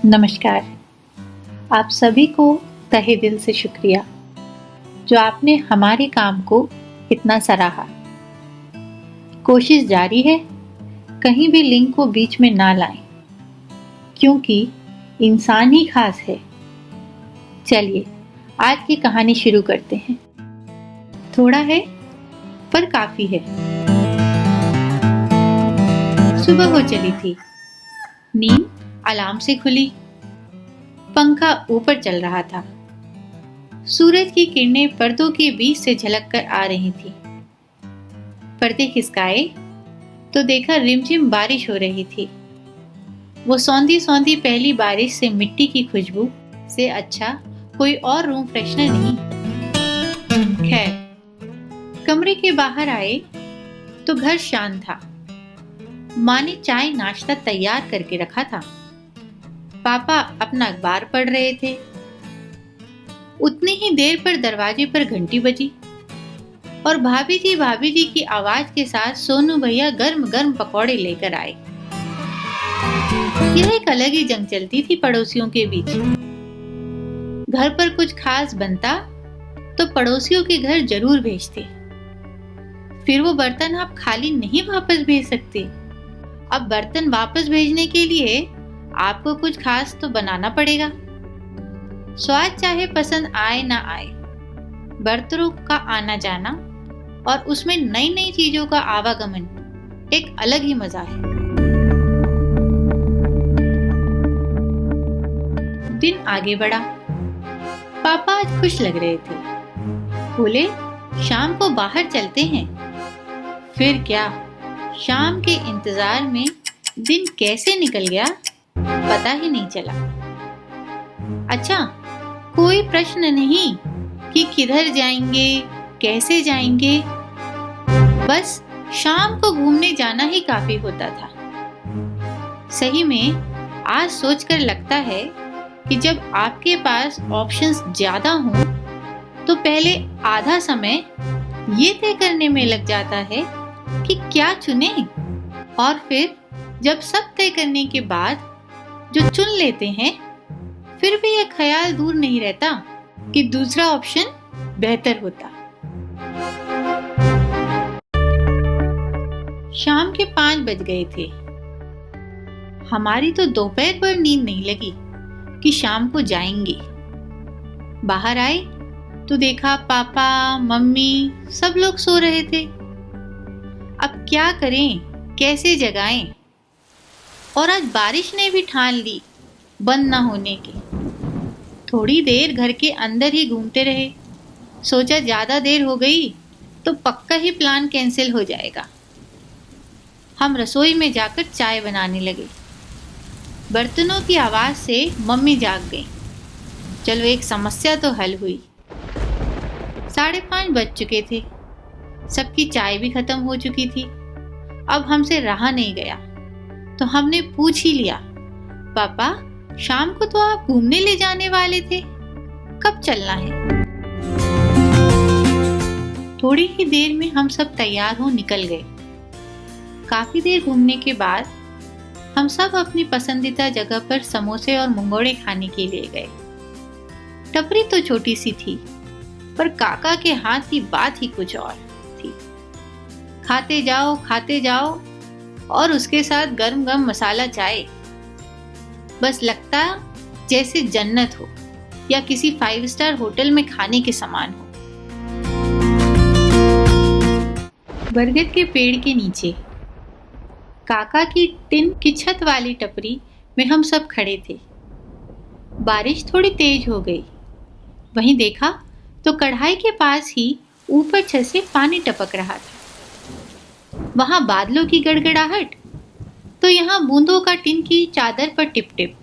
नमस्कार। आप सभी को तहे दिल से शुक्रिया जो आपने हमारे काम को इतना सराहा। कोशिश जारी है, कहीं भी लिंक को बीच में ना लाएं, क्योंकि इंसान ही खास है। चलिए आज की कहानी शुरू करते हैं। थोड़ा है पर काफी है। सुबह हो चली थी, नींद अलार्म से खुली, पंखा ऊपर चल रहा था। सूरज की किरणें पर्दों के बीच से झलक कर आ रही थी। पर्दे खिसकाए तो देखा रिमझिम बारिश हो रही थी। वो सौंधी सौंधी पहली बारिश से मिट्टी की खुशबू से अच्छा कोई और रूम फ्रेशनर नहीं। खैर, कमरे के बाहर आए तो घर शांत था। माँ ने चाय नाश्ता तैयार करके रखा था। पापा अपना अखबार पढ़ रहे थे। उतनी ही देर पर दरवाजे पर घंटी बजी और भाभी जी की आवाज के साथ सोनू भैया गर्म गर्म पकौड़े लेकर आए। यह एक अलग ही जंग चलती थी पड़ोसियों के बीच। घर पर कुछ खास बनता तो पड़ोसियों के घर जरूर भेजते। फिर वो बर्तन आप खाली नहीं वापस भेज सकते। अब बर्तन वापस भेजने के लिए आपको कुछ खास तो बनाना पड़ेगा। स्वाद चाहे पसंद आए ना आए, बर्तनों का आना जाना और उसमें नई नई चीजों का आवागमन एक अलग ही मजा है। दिन आगे बढ़ा। पापा आज खुश लग रहे थे। बोले, शाम को बाहर चलते हैं। फिर क्या, शाम के इंतजार में दिन कैसे निकल गया पता ही नहीं चला। अच्छा, कोई प्रश्न नहीं कि किधर जाएंगे, कैसे जाएंगे, बस शाम को घूमने जाना ही काफी होता था। सही में आज सोचकर लगता है कि जब आपके पास ऑप्शंस ज्यादा हों तो पहले आधा समय ये तय करने में लग जाता है कि क्या चुने, और फिर जब सब तय करने के बाद जो चुन लेते हैं, फिर भी यह ख्याल दूर नहीं रहता कि दूसरा ऑप्शन बेहतर होता। शाम के 5 बज गए थे। हमारी तो दोपहर भर नींद नहीं लगी कि शाम को जाएंगे। बाहर आए तो देखा पापा, मम्मी सब लोग सो रहे थे। अब क्या करें, कैसे जगाएं? और आज बारिश ने भी ठान ली बंद ना होने की। थोड़ी देर घर के अंदर ही घूमते रहे। सोचा ज्यादा देर हो गई तो पक्का ही प्लान कैंसिल हो जाएगा। हम रसोई में जाकर चाय बनाने लगे। बर्तनों की आवाज से मम्मी जाग गई। चलो एक समस्या तो हल हुई। 5:30 बज चुके थे। सबकी चाय भी खत्म हो चुकी थी। अब हमसे रहा नहीं गया तो हमने पूछ ही लिया, पापा शाम को तो आप घूमने ले जाने वाले थे, कब चलना है? थोड़ी ही देर में हम सब तैयार हो निकल गए। काफी देर घूमने के बाद हम सब अपनी पसंदीदा जगह पर समोसे और मंगोड़े खाने के लिए गए। टपरी तो छोटी सी थी, पर काका के हाथ की बात ही कुछ और थी। खाते जाओ और उसके साथ गरम गरम मसाला चाय। बस लगता जैसे जन्नत हो या किसी 5 स्टार होटल में खाने के समान हो। बरगद के पेड़ के नीचे काका की टिन की छत वाली टपरी में हम सब खड़े थे। बारिश थोड़ी तेज हो गई। वहीं देखा तो कढ़ाई के पास ही ऊपर छत से पानी टपक रहा था। वहां बादलों की गड़गड़ाहट तो यहाँ बूंदों का टिन की चादर पर टिप टिप,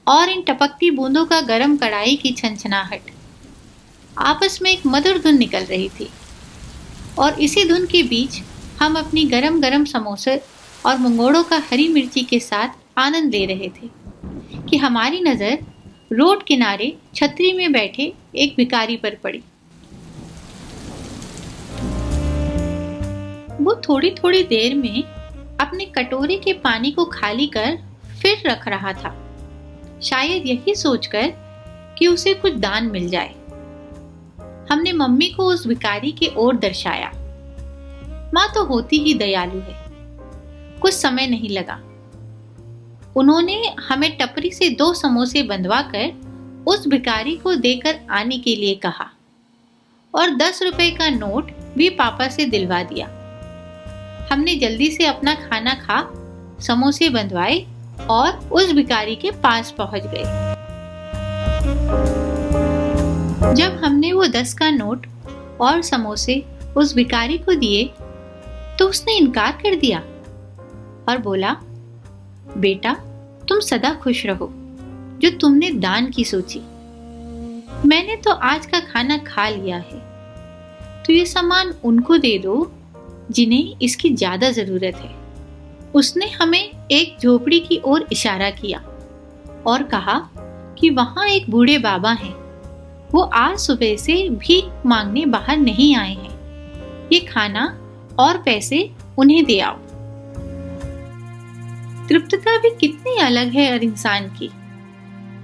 और इन टपकती बूंदों का गरम कढ़ाई की छनछनाहट आपस में एक मधुर धुन निकल रही थी। और इसी धुन के बीच हम अपनी गरम गरम समोसे और मंगोड़ों का हरी मिर्ची के साथ आनंद ले रहे थे कि हमारी नजर रोड किनारे छतरी में बैठे एक भिखारी पर पड़ी। वो थोड़ी थोड़ी देर में अपने कटोरे के पानी को खाली कर फिर रख रहा था। शायद यही सोचकर कि उसे कुछ दान मिल जाए। हमने मम्मी को उस भिखारी की ओर दर्शाया। माँ तो होती ही दयालु है। कुछ समय नहीं लगा, उन्होंने हमें टपरी से 2 समोसे बंधवाकर उस भिखारी को देकर आने के लिए कहा और 10 रुपए का नोट भी पापा से दिलवा दिया। हमने जल्दी से अपना खाना खा, समोसे बंधवाए और उस भिखारी के पास पहुंच गए। जब हमने वो 10 का नोट और समोसे उस भिखारी को दिए तो उसने इनकार कर दिया और बोला, बेटा तुम सदा खुश रहो जो तुमने दान की सोची। मैंने तो आज का खाना खा लिया है, तो ये सामान उनको दे दो जिन्हें इसकी ज्यादा जरूरत है। उसने हमें एक झोपड़ी की ओर इशारा किया और कहा कि वहां एक बूढ़े बाबा हैं। वो आज सुबह से भीख मांगने बाहर नहीं आए हैं। ये खाना और पैसे उन्हें दे आओ। तृप्तता भी कितनी अलग है हर इंसान की।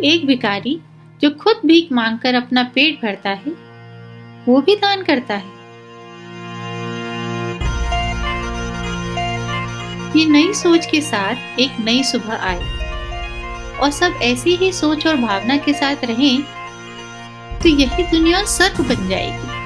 एक भिखारी जो खुद भीख मांगकर अपना पेट भरता है, वो भी दान करता है। ये नई सोच के साथ एक नई सुबह आई और सब ऐसी ही सोच और भावना के साथ रहें तो यही दुनिया स्वर्ग बन जाएगी।